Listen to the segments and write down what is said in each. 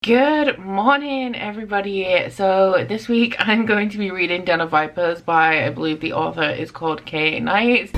Good morning, everybody. So this week I'm going to be reading Den of Vipers by, I believe the author is called k.a.knight.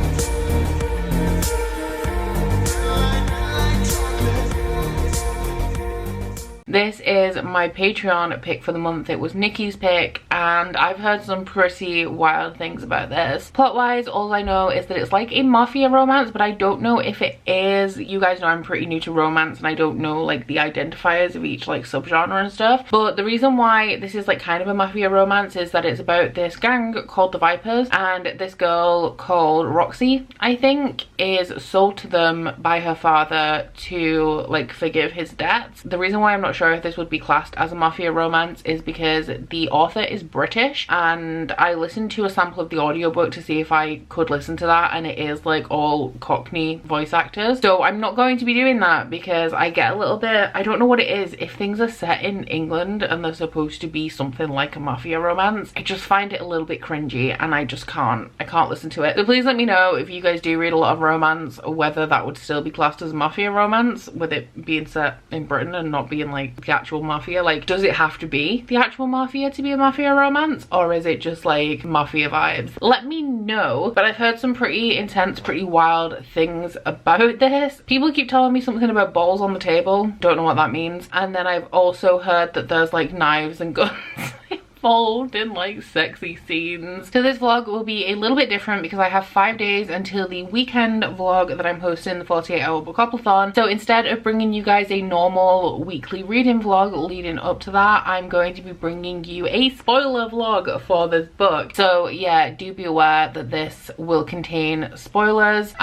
This is my Patreon pick for the month. It was Nikki's pick and I've heard some pretty wild things about this. Plot wise, all I know is that it's like a mafia romance, but I don't know if it is. You guys know I'm pretty new to romance and I don't know like the identifiers of each like subgenre and stuff. But the reason why this is like kind of a mafia romance is that it's about this gang called the Vipers, and this girl called Roxy, I think, is sold to them by her father to like forgive his debts. The reason why I'm not sure if this would be classed as a mafia romance is because the author is British, and I listened to a sample of the audiobook to see if I could listen to that, and it is like all Cockney voice actors. So I'm not going to be doing that because I get a little bit, I don't know what it is, if things are set in England and they're supposed to be something like a mafia romance, I just find it a little bit cringy and I can't listen to it. So please let me know if you guys do read a lot of romance, whether that would still be classed as a mafia romance with it being set in Britain and not being like the actual mafia. Like, does it have to be the actual mafia to be a mafia romance, or is it just like mafia vibes? Let me know. But I've heard some pretty intense, pretty wild things about this. People keep telling me something about balls on the table, don't know what that means. And then I've also heard that there's like knives and guns involved in like sexy scenes. So this vlog will be a little bit different because I have 5 days until the weekend vlog that I'm hosting, the 48-hour bookathon. So instead of bringing you guys a normal weekly reading vlog leading up to that, I'm going to be bringing you a spoiler vlog for this book. So yeah, do be aware that this will contain spoilers.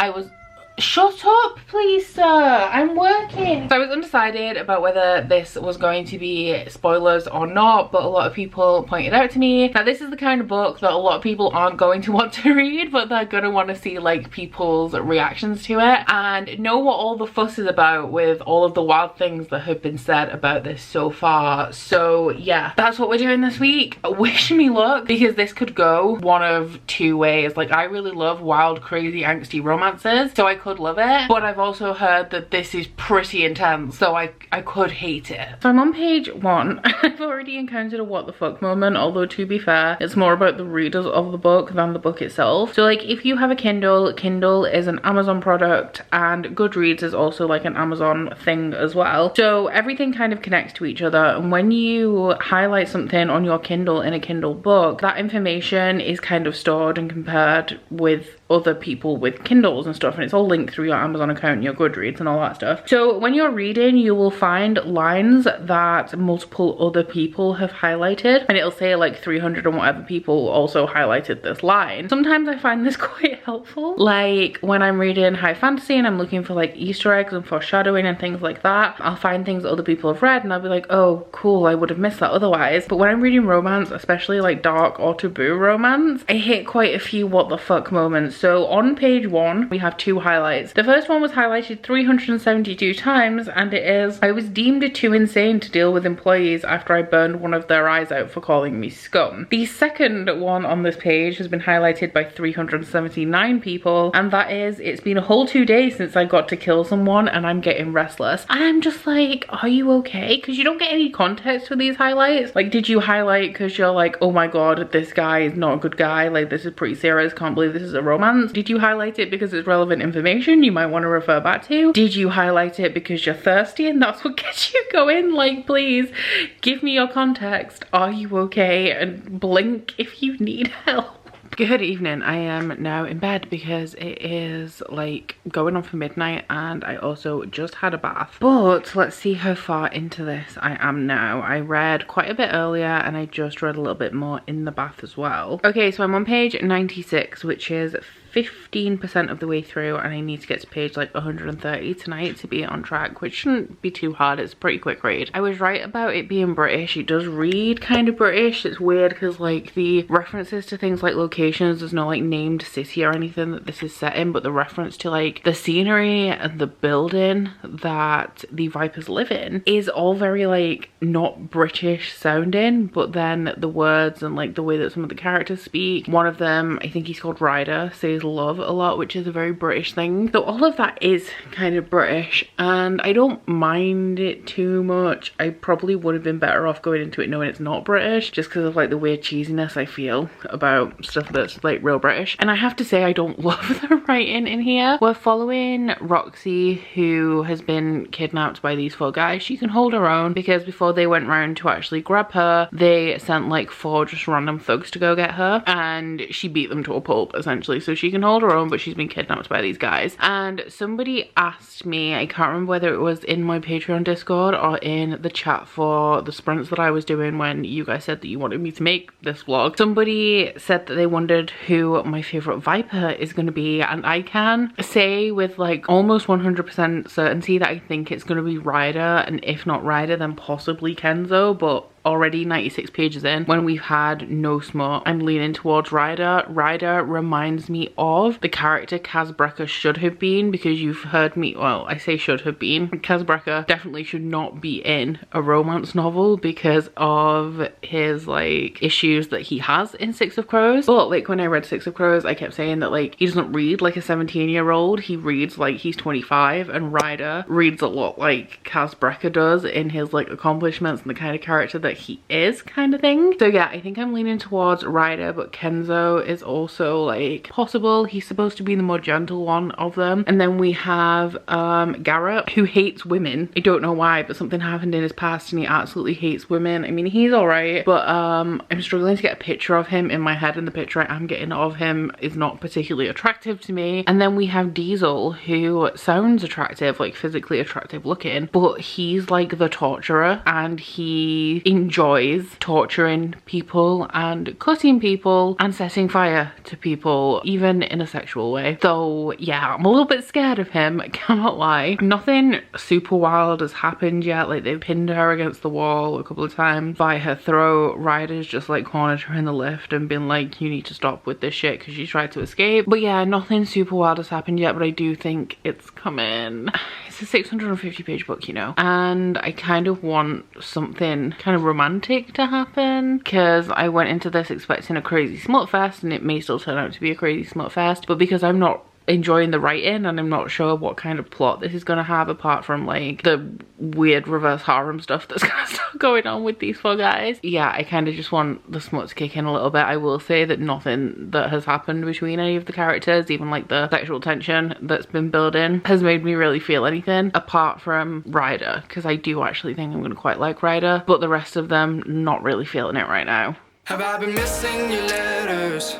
Shut up, please, sir. I'm working. So I was undecided about whether this was going to be spoilers or not, but a lot of people pointed out to me that this is the kind of book that a lot of people aren't going to want to read, but they're gonna want to see like people's reactions to it and know what all the fuss is about with all of the wild things that have been said about this so far. So yeah, that's what we're doing this week. Wish me luck, because this could go one of two ways. Like, I really love wild, crazy, angsty romances, so I could love it, but I've also heard that this is pretty intense, so I could hate it. So I'm on page 1. I've already encountered a what the fuck moment, although to be fair, it's more about the readers of the book than the book itself. So like, if you have a Kindle, Kindle is an Amazon product, and Goodreads is also like an Amazon thing as well. So everything kind of connects to each other, and when you highlight something on your Kindle in a Kindle book, that information is kind of stored and compared with other people with Kindles and stuff, and it's all linked through your Amazon account, your Goodreads and all that stuff. So when you're reading, you will find lines that multiple other people have highlighted, and it'll say like 300 and whatever people also highlighted this line. Sometimes I find this quite helpful, like when I'm reading high fantasy and I'm looking for like Easter eggs and foreshadowing and things like that. I'll find things other people have read and I'll be like, oh cool, I would have missed that otherwise. But when I'm reading romance, especially like dark or taboo romance, I hit quite a few what the fuck moments. So on page 1 we have 2 highlights. The first one was highlighted 372 times, and it is, I was deemed too insane to deal with employees after I burned one of their eyes out for calling me scum. The second one on this page has been highlighted by 379 people, and that is, it's been a whole 2 days since I got to kill someone and I'm getting restless. And I'm just like, are you okay? Because you don't get any context for these highlights. Like, did you highlight because you're like, oh my god, this guy is not a good guy, like this is pretty serious, can't believe this is a romance? Did you highlight it because it's relevant information you might want to refer back to? Did you highlight it because you're thirsty and that's what gets you going? Like, please give me your context. Are you okay? And blink if you need help. Good evening. I am now in bed because it is like going on for midnight, and I also just had a bath. But let's see how far into this I am now. I read quite a bit earlier and I just read a little bit more in the bath as well. Okay, so I'm on page 96, which is 15% of the way through, and I need to get to page like 130 tonight to be on track, which shouldn't be too hard. It's a pretty quick read. I was right about it being British. It does read kind of British. It's weird because like the references to things like locations, there's no like named city or anything that this is set in, but the reference to like the scenery and the building that the Vipers live in is all very like not British sounding, but then the words and like the way that some of the characters speak, one of them, I think he's called Ryder, says boys love a lot, which is a very British thing. So all of that is kind of British, and I don't mind it too much. I probably would have been better off going into it knowing it's not British, just because of like the weird cheesiness I feel about stuff that's like real British. And I have to say, I don't love the writing in here. We're following Roxy, who has been kidnapped by these 4 guys. She can hold her own, because before they went round to actually grab her, they sent like 4 just random thugs to go get her, and she beat them to a pulp essentially. So she can hold her own, but she's been kidnapped by these guys. And somebody asked me, I can't remember whether it was in my Patreon Discord or in the chat for the sprints that I was doing when you guys said that you wanted me to make this vlog, somebody said that they wondered who my favorite Viper is going to be, and I can say with like almost 100% certainty that I think it's going to be Ryder, and if not Ryder then possibly Kenzo. But already 96 pages in, when we've had no Smut, I'm leaning towards Ryder. Ryder reminds me of the character k.a.knight should have been, because you've heard me, well, I say should have been. k.a.knight definitely should not be in a romance novel because of his like issues that he has in Six of Crows. But like when I read Six of Crows, I kept saying that like he doesn't read like a 17-year-old, he reads like he's 25, and Ryder reads a lot like k.a.knight does in his like accomplishments and the kind of character that he is, kind of thing. So yeah, I think I'm leaning towards Ryder, but Kenzo is also like possible. He's supposed to be the more gentle one of them. And then we have Garrett, who hates women. I don't know why, but something happened in his past and he absolutely hates women. I mean, he's alright, but I'm struggling to get a picture of him in my head, and the picture I am getting of him is not particularly attractive to me. And then we have Diesel, who sounds attractive, like physically attractive looking, but he's like the torturer, and he enjoys torturing people and cutting people and setting fire to people, even in a sexual way. So yeah, I'm a little bit scared of him, I cannot lie. Nothing super wild has happened yet. Like they've pinned her against the wall a couple of times by her throat. Ryder's just like cornered her in the lift and been like, you need to stop with this shit, because she tried to escape. But yeah, nothing super wild has happened yet, but I do think it's coming. It's a 650 page book, you know, and I kind of want something kind of romantic to happen, because I went into this expecting a crazy smut fest, and it may still turn out to be a crazy smut fest, but because I'm not enjoying the writing and I'm not sure what kind of plot this is going to have, apart from like the weird reverse harem stuff that's going to start going on with these 4 guys. Yeah, I kind of just want the smut to kick in a little bit. I will say that nothing that has happened between any of the characters, even like the sexual tension that's been building, has made me really feel anything, apart from Ryder, because I do actually think I'm going to quite like Ryder, but the rest of them, not really feeling it right now. Have I been missing your letters?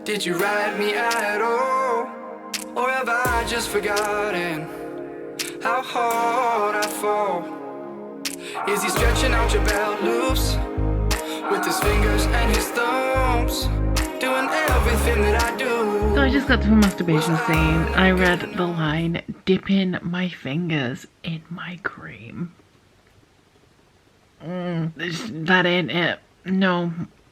Did you write me at all? Or have I just forgotten how hard I fall? Is he stretching out your belt loops with his fingers and his thumbs, doing everything that I do? So I just got to a masturbation scene. I read the line, dipping my fingers in my cream. That ain't it.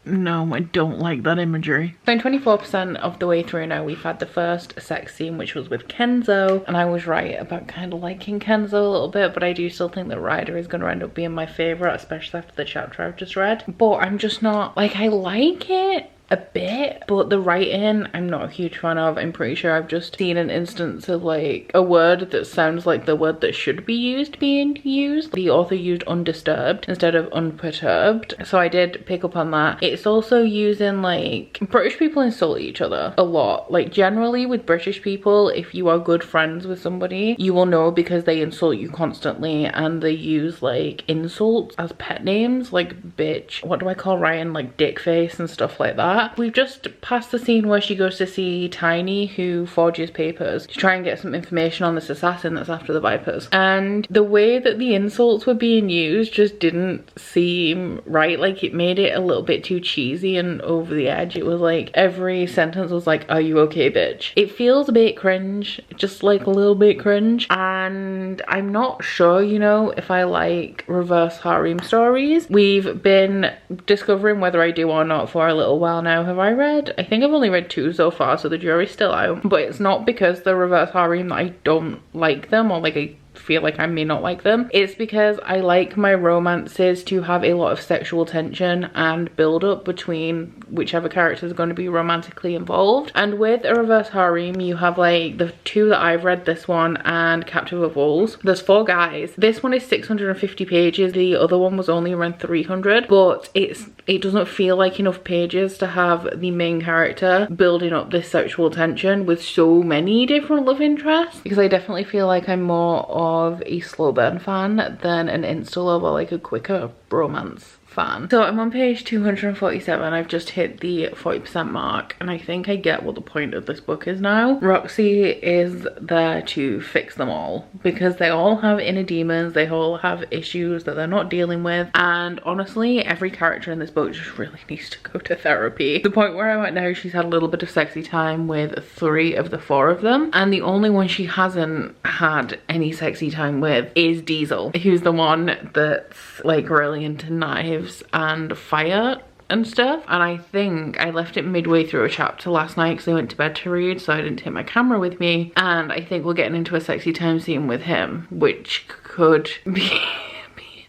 No, I don't like that imagery. So I'm 24% of the way through now. We've had the first sex scene, which was with Kenzo, and I was right about kind of liking Kenzo a little bit, but I do still think that Ryder is going to end up being my favourite, especially after the chapter I've just read. But I'm just not, like, I like it a bit, but the writing I'm not a huge fan of. I'm pretty sure I've just seen an instance of like a word that sounds like the word that should be used being used. The author used undisturbed instead of unperturbed, so I did pick up on that. It's also using like, British people insult each other a lot. Like generally with British people, if you are good friends with somebody, you will know because they insult you constantly, and they use like insults as pet names, like bitch, what do I call Ryan, like dick face and stuff like that. We've just passed the scene where she goes to see Tiny, who forges papers to try and get some information on this assassin that's after the Vipers, and the way that the insults were being used just didn't seem right. Like it made it a little bit too cheesy and over the edge. It was like every sentence was like, are you okay bitch? It feels a bit cringe, just like a little bit cringe, and I'm not sure, you know, if I like reverse harem stories. We've been discovering whether I do or not for a little while now. Have I read? I think I've only read 2 so far, so the jury's still out. But it's not because they're reverse harem that I don't like them or like I feel like I may not like them. It's because I like my romances to have a lot of sexual tension and build up between whichever character is going to be romantically involved. And with a reverse harem, you have like the two that I've read, this one and Captive of Wolves. There's 4 guys. This one is 650 pages. The other one was only around 300, but it doesn't feel like enough pages to have the main character building up this sexual tension with so many different love interests, because I definitely feel like I'm more of a slow burn fan than an insta love or like a quicker romance fan. So I'm on page 247. I've just hit the 40% mark, and I think I get what the point of this book is now. Roxy is there to fix them all, because they all have inner demons, they all have issues that they're not dealing with, and honestly every character in this book just really needs to go to therapy. The point where I'm at now, she's had a little bit of sexy time with 3 of the 4 of them, and the only one she hasn't had any sexy time with is Diesel, who's the one that's like really into knives and fire and stuff. And I think I left it midway through a chapter last night because I went to bed to read, so I didn't take my camera with me, and I think we're getting into a sexy time scene with him, which could be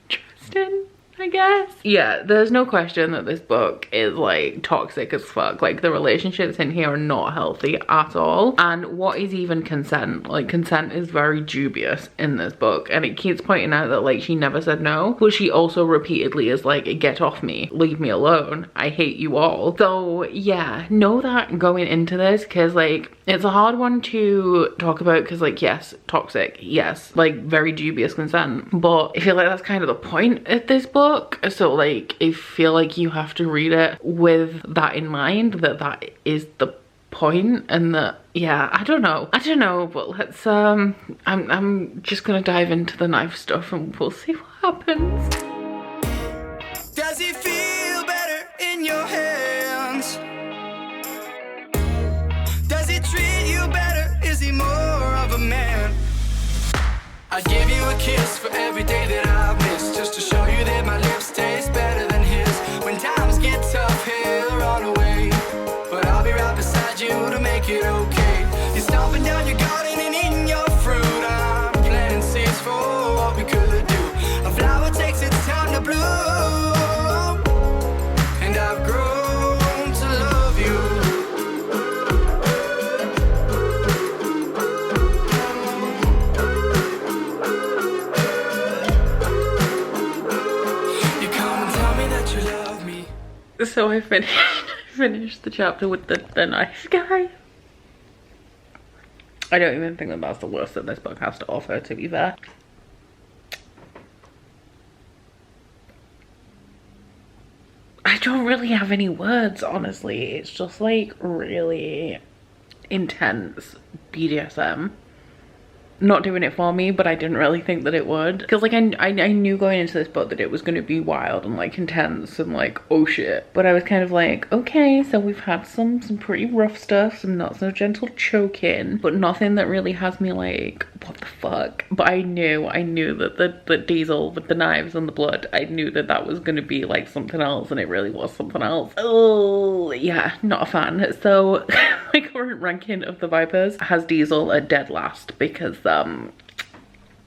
interesting, I guess. Yeah, there's no question that this book is like toxic as fuck. Like the relationships in here are not healthy at all. And what is even consent? Like consent is very dubious in this book, and it keeps pointing out that like she never said no, but she also repeatedly is like, get off me, leave me alone, I hate you all. So yeah, know that going into this, because like it's a hard one to talk about, because like yes, toxic, yes, like very dubious consent, but I feel like that's kind of the point of this book. So like I feel like you have to read it with that in mind, that that is the point, and that yeah, I don't know, but let's I'm just gonna dive into the knife stuff and we'll see what happens. Does it feel better in your hands? Does it treat you better? Is he more of a man? I'd give you a kiss for every day that I've missed, just to show you that my lips taste better than his. When times get tough, he'll run away, but I'll be right beside you to make it okay. You're stomping down your garden and eating your fruit. I'm planting seeds for what we could do. A flower takes its time to bloom, and I've grown to love you. So I finished the chapter with the knife guy. I don't even think that that's the worst that this book has to offer, to be fair. I don't really have any words, honestly. It's just like really intense BDSM. Not doing it for me, but I didn't really think that it would, because like I knew going into this book that it was going to be wild and like intense and like oh shit, but I was kind of like, okay, so we've had some pretty rough stuff, some not so gentle choking, but nothing that really has me like what the fuck. But I knew that the Diesel with the knives and the blood, I knew that that was going to be like something else, and it really was something else. Oh yeah, not a fan. So my current ranking of the Vipers has Diesel at dead last, because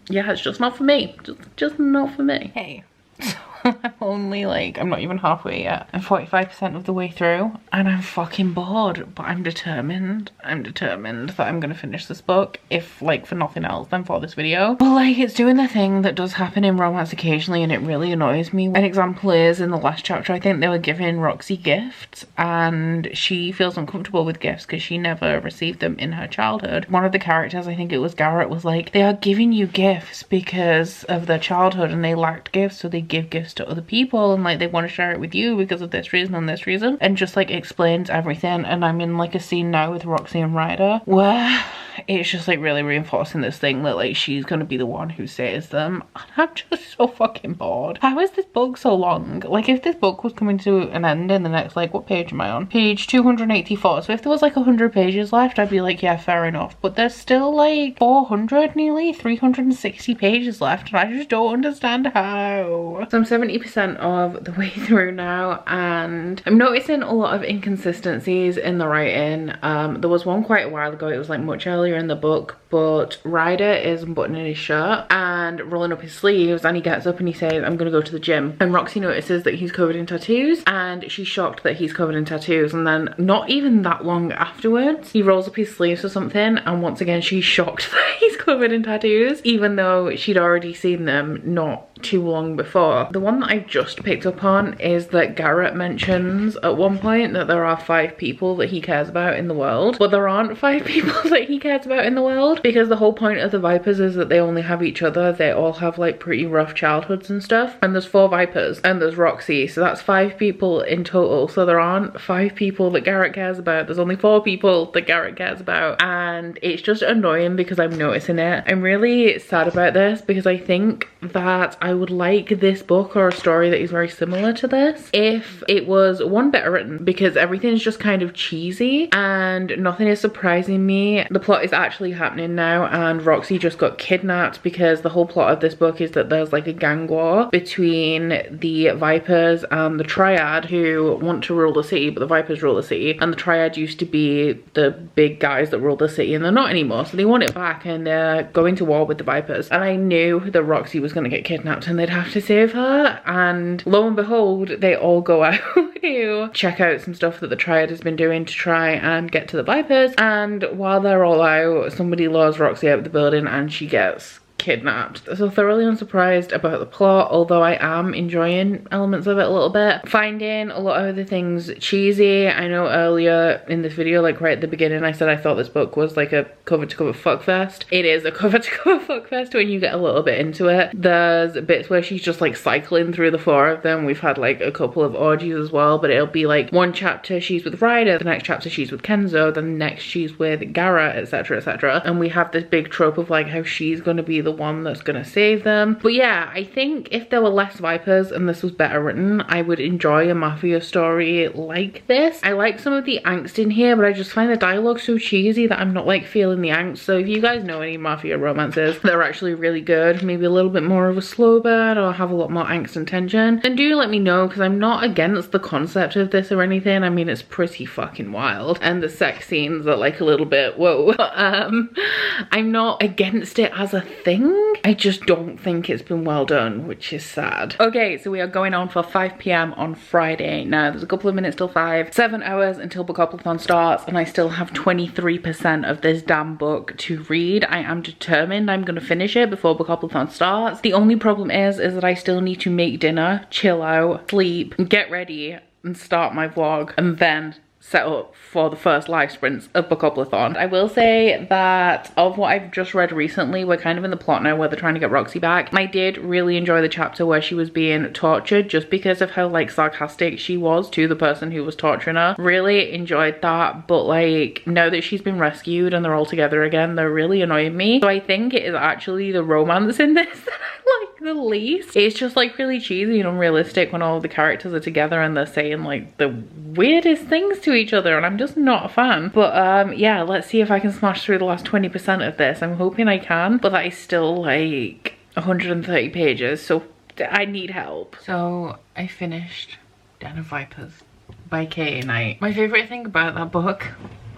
yeah, it's just not for me, just not for me. Hey, so I'm only like, I'm not even halfway yet, I'm 45% of the way through, and I'm fucking bored, but I'm determined that I'm gonna finish this book, if like for nothing else than for this video. But like, it's doing the thing that does happen in romance occasionally, and it really annoys me. An example is in the last chapter, I think they were giving Roxy gifts, and she feels uncomfortable with gifts because she never received them in her childhood. One of the characters, I think it was Garrett, was like, they are giving you gifts because of their childhood and they lacked gifts, so they give gifts to other people, and like they want to share it with you because of this reason and this reason, and just like explains everything. And I'm in like a scene now with Roxy and Ryder where it's just like really reinforcing this thing that like she's gonna be the one who saves them, and I'm just so fucking bored. How is this book so long? Like if this book was coming to an end in the next, like, what page am I on? Page 284. So if there was like 100 pages left, I'd be like, yeah, fair enough, but there's still like 400, nearly 360 pages left, and I just don't understand how. So I'm 70% of the way through now, and I'm noticing a lot of inconsistencies in the writing. There was one quite a while ago, it was like much earlier earlier in the book, but Ryder is unbuttoning his shirt and rolling up his sleeves, and he gets up and he says, I'm gonna go to the gym. And Roxy notices that he's covered in tattoos, and she's shocked that he's covered in tattoos. And then not even that long afterwards, he rolls up his sleeves or something, and once again she's shocked that he's covered in tattoos, even though she'd already seen them not too long before. The one that I just picked up on is that Garrett mentions at one point that there are 5 people that he cares about in the world, but there aren't 5 people that he cares about in the world, because the whole point of the Vipers is that they only have each other. They all have like pretty rough childhoods and stuff, and there's 4 Vipers and there's Roxy, so that's 5 people in total. So there aren't 5 people that Garrett cares about, there's only 4 people that Garrett cares about, and it's just annoying because I'm noticing it. I'm really sad about this because I think that I would like this book or a story that is very similar to this if it was one, better written, because everything's just kind of cheesy and nothing is surprising me. The plot is actually happening now, and Roxy just got kidnapped because the whole plot of this book is that there's like a gang war between the Vipers and the Triad, who want to rule the city, but the Vipers rule the city, and the Triad used to be the big guys that rule the city, and they're not anymore, so they want it back, and they're going to war with the Vipers. And I knew that Roxy was going to get kidnapped and they'd have to save her, and lo and behold, they all go out to check out some stuff that the Triad has been doing to try and get to the Vipers. And while they're all out, somebody lures Roxy out of the building and she gets kidnapped. So thoroughly unsurprised about the plot, although I am enjoying elements of it a little bit. Finding a lot of the things cheesy. I know earlier in this video, like right at the beginning, I said I thought this book was like a cover to cover fuckfest. It is a cover to cover fuckfest when you get a little bit into it. There's bits where she's just like cycling through the 4 of them. We've had like a couple of orgies as well, but it'll be like one chapter she's with Ryder, the next chapter she's with Kenzo, the next she's with Garrett, etc, etc. And we have this big trope of like how she's gonna be the one that's gonna save them. But yeah, I think if there were less Vipers and this was better written, I would enjoy a Mafia story like this. I like some of the angst in here, but I just find the dialogue so cheesy that I'm not like feeling the angst. So if you guys know any Mafia romances that are actually really good, maybe a little bit more of a slow burn or have a lot more angst and tension, then do let me know, because I'm not against the concept of this or anything. I mean, it's pretty fucking wild, and the sex scenes are like a little bit whoa. I'm not against it as a thing. I just don't think it's been well done, which is sad. Okay, so we are going on for 5 p.m. on Friday. Now there's a couple of minutes till 5, 7 hours until Bookathon starts, and I still have 23% of this damn book to read. I am determined I'm gonna finish it before Bookathon starts. The only problem is that I still need to make dinner, chill out, sleep, get ready, and start my vlog, and then set up for the first live sprints of Bookathon. I will say that of what I've just read recently, we're kind of in the plot now where they're trying to get Roxy back. I did really enjoy the chapter where she was being tortured, just because of how like sarcastic she was to the person who was torturing her. Really enjoyed that, but like now that she's been rescued and they're all together again, they're really annoying me. So I think it is actually the romance in this that I like the least. It's just like really cheesy and unrealistic when all the characters are together and they're saying like the weirdest things to each other, and I'm just not a fan. But yeah, let's see if I can smash through the last 20% of this. I'm hoping I can, but that is still like 130 pages, so I need help. So I finished Den of Vipers by k.a.knight. My favorite thing about that book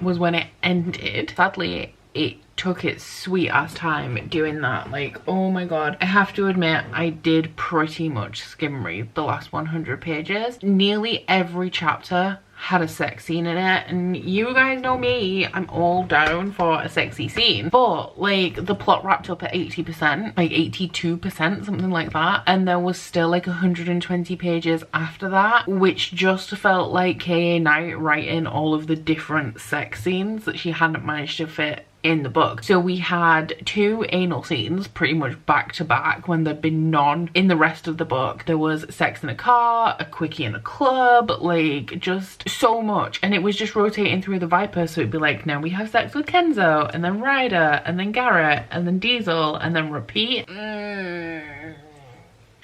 was when it ended. Sadly, it took its sweet ass time doing that. Like, oh my god, I have to admit, I did pretty much skim read the last 100 pages. Nearly every chapter had a sex scene in it, and you guys know me, I'm all down for a sexy scene, but like the plot wrapped up at 80%, like 82%, something like that, and there was still like 120 pages after that, which just felt like k.a.knight writing all of the different sex scenes that she hadn't managed to fit in the book. So we had 2 anal scenes pretty much back to back when there'd been none in the rest of the book. There was sex in a car, a quickie in a club, like just so much, and it was just rotating through the Vipers. So it'd be like, now we have sex with Kenzo, and then Ryder, and then Garrett, and then Diesel, and then repeat.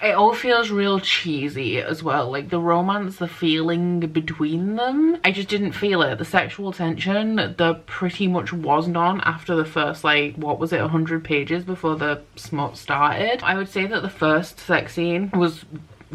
It all feels real cheesy as well, like the romance, the feeling between them, I just didn't feel it. The sexual tension, there pretty much was none after the first, like, what was it, 100 pages before the smut started. I would say that the first sex scene was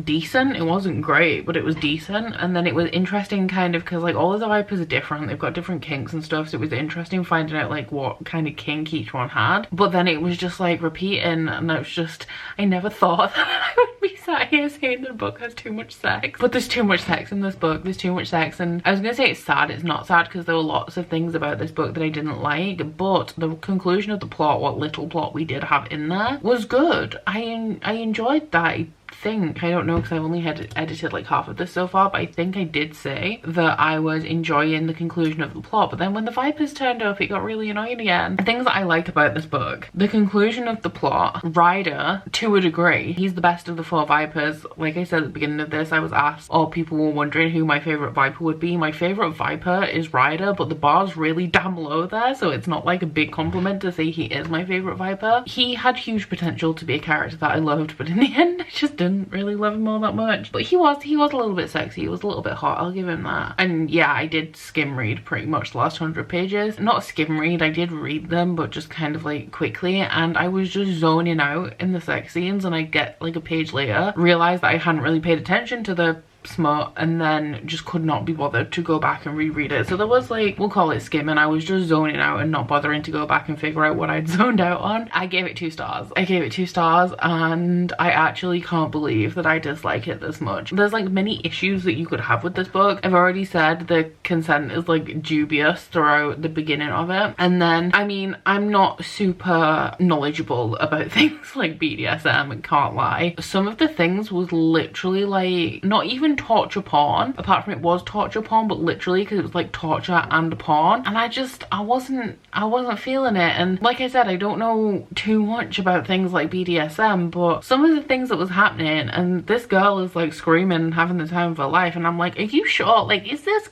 decent. It wasn't great, but it was decent. And then it was interesting kind of because like all of the Vipers are different, they've got different kinks and stuff, so it was interesting finding out like what kind of kink each one had. But then it was just like repeating, and it was just, I never thought that I would be sat here saying the book has too much sex, but there's too much sex in this book. There's too much sex, and I was gonna say it's sad, it's not sad, because there were lots of things about this book that I didn't like, but the conclusion of the plot, what little plot we did have in there, was good. I enjoyed that. I don't know because I've only had edited like half of this so far, but I think I did say that I was enjoying the conclusion of the plot. But then when the Vipers turned up, it got really annoying again. Things that I like about this book: the conclusion of the plot, Ryder, to a degree, he's the best of the 4 Vipers. Like I said at the beginning of this, I was asked, or people were wondering who my favorite Viper would be. My favorite Viper is Ryder, but the bar's really damn low there, so it's not like a big compliment to say he is my favorite Viper. He had huge potential to be a character that I loved, but in the end I just didn't really love him all that much. But he was a little bit sexy, he was a little bit hot, I'll give him that. And yeah, I did skim read pretty much the last 100 pages. Not skim read, I did read them, but just kind of like quickly, and I was just zoning out in the sex scenes, and I get like a page later, realized that I hadn't really paid attention to the smut, and then just could not be bothered to go back and reread it. So there was like, we'll call it skimming. I was just zoning out and not bothering to go back and figure out what I'd zoned out on. I gave it 2 stars. I gave it 2 stars, and I actually can't believe that I dislike it this much. There's like many issues that you could have with this book. I've already said the consent is like dubious throughout the beginning of it, and then I mean, I'm not super knowledgeable about things like BDSM and can't lie. Some of the things was literally like not even torture porn, apart from it was torture porn, but literally, because it was like torture and porn, and I wasn't feeling it. And like I said, I don't know too much about things like BDSM, but some of the things that was happening, and this girl is like screaming and having the time of her life, and I'm like, are you sure? Like,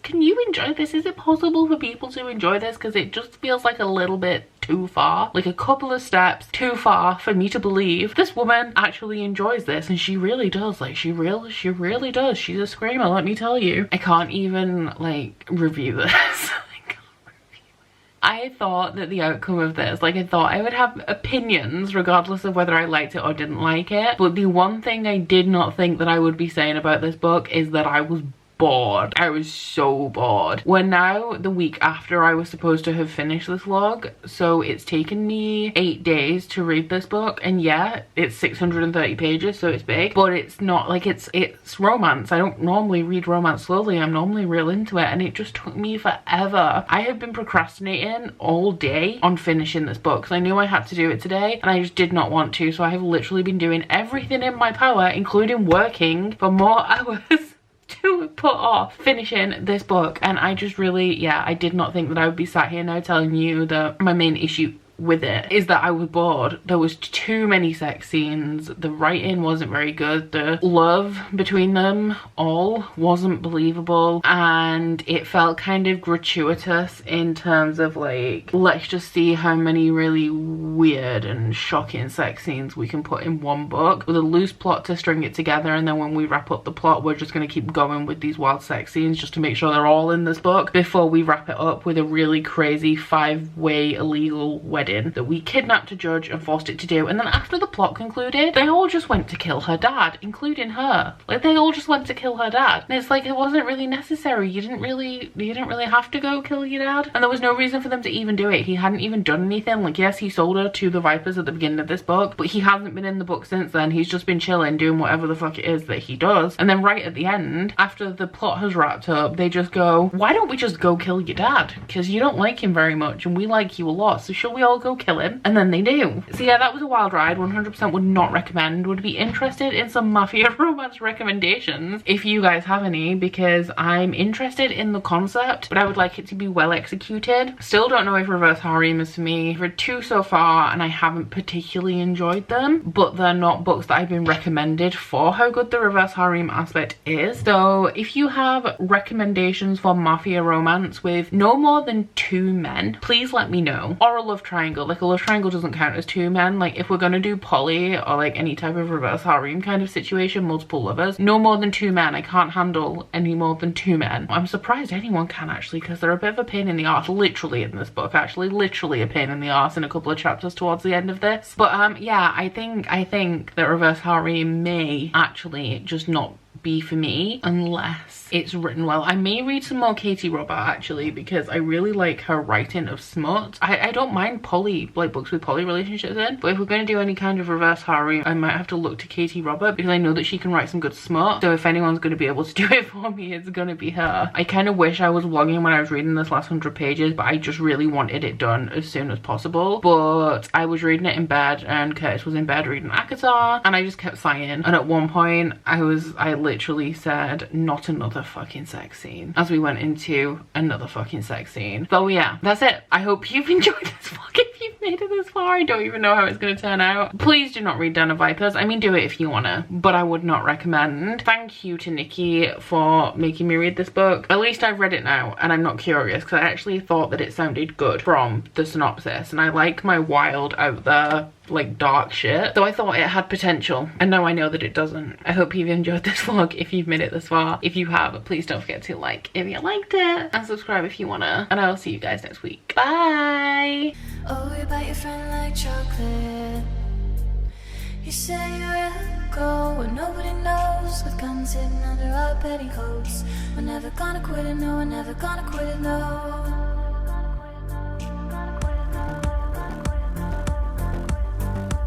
can you enjoy this? Is it possible for people to enjoy this? Because it just feels like a little bit too far, like a couple of steps too far for me to believe this woman actually enjoys this. And she really does, like she really does. She's a screamer, let me tell you. I can't even like review this. I thought that the outcome of this, like I thought I would have opinions regardless of whether I liked it or didn't like it, but the one thing I did not think that I would be saying about this book is that I was bored. I was so bored. We're now the week after I was supposed to have finished this log, so it's taken me 8 days to read this book, and yeah, it's 630 pages, so it's big, but it's not like it's romance. I don't normally read romance slowly, I'm normally real into it, and it just took me forever. I have been procrastinating all day on finishing this book because I knew I had to do it today, and I just did not want to, so I have literally been doing everything in my power, including working for more hours to put off finishing this book. And I just really, yeah, I did not think that I would be sat here now telling you that my main issue with it is that I was bored. There was too many sex scenes, the writing wasn't very good, the love between them all wasn't believable, and it felt kind of gratuitous in terms of like, let's just see how many really weird and shocking sex scenes we can put in one book with a loose plot to string it together, and then when we wrap up the plot we're just going to keep going with these wild sex scenes just to make sure they're all in this book before we wrap it up with a really crazy 5-way illegal wedding that we kidnapped a judge and forced it to do. And then after the plot concluded, they all just went to kill her dad, including her. Like, they all just went to kill her dad, and it's like, it wasn't really necessary. You didn't really have to go kill your dad, and there was no reason for them to even do it. He hadn't even done anything. Like, yes, he sold her to the Vipers at the beginning of this book, but he hasn't been in the book since then. He's just been chilling, doing whatever the fuck it is that he does. And then right at the end, after the plot has wrapped up, they just go, why don't we just go kill your dad? Because you don't like him very much and we like you a lot, so shall we all go kill him? And then they do. So yeah, that was a wild ride. 100% would not recommend. Would be interested in some Mafia romance recommendations if you guys have any, because I'm interested in the concept, but I would like it to be well executed. Still don't know if Reverse Harem is for me. I've read 2 so far and I haven't particularly enjoyed them, but they're not books that I've been recommended for how good the Reverse Harem aspect is. So if you have recommendations for Mafia romance with no more than 2 men, please let me know. Or a love triangle triangle. Like a love triangle doesn't count as two men. Like if we're gonna do poly or like any type of reverse harem kind of situation, multiple lovers, no more than two men. I can't handle any more than two men. I'm surprised anyone can actually, because they're a bit of a pain in the arse literally in this book, actually literally a pain in the arse in a couple of chapters towards the end of this. But yeah, I think that reverse harem may actually just not be for me unless it's written well. I may read some more Katie Robert actually, because I really like her writing of smut. I don't mind poly, like books with poly relationships in, but if we're going to do any kind of reverse harem, I might have to look to Katie Robert, because I know that she can write some good smut. So if anyone's going to be able to do it for me, it's going to be her. I kind of wish I was vlogging when I was reading this last 100 pages, but I just really wanted it done as soon as possible. But I was reading it in bed and Curtis was in bed reading ACOTAR, and I just kept sighing, and at one point I literally said, not another fucking sex scene, as we went into another fucking sex scene. So yeah, that's it. I hope you've enjoyed this vlog. If you've made it this far, I don't even know how it's going to turn out. Please do not read Den of Vipers. I mean, do it if you wanna, but I would not recommend. Thank you to Nikki for making me read this book. At least I've read it now and I'm not curious, because I actually thought that it sounded good from the synopsis, and I like my wild out there like dark shit, so I thought it had potential, and now I know that it doesn't. I hope you've enjoyed this vlog if you've made it this far. If you have, please don't forget to like if you liked it, and subscribe if you wanna, and I will see you guys next week. Bye. Oh, you bite your friend like chocolate. You say you're go and nobody knows, with guns hidden under our petticoats. We're never gonna quit it, no, we're never gonna quit it, no.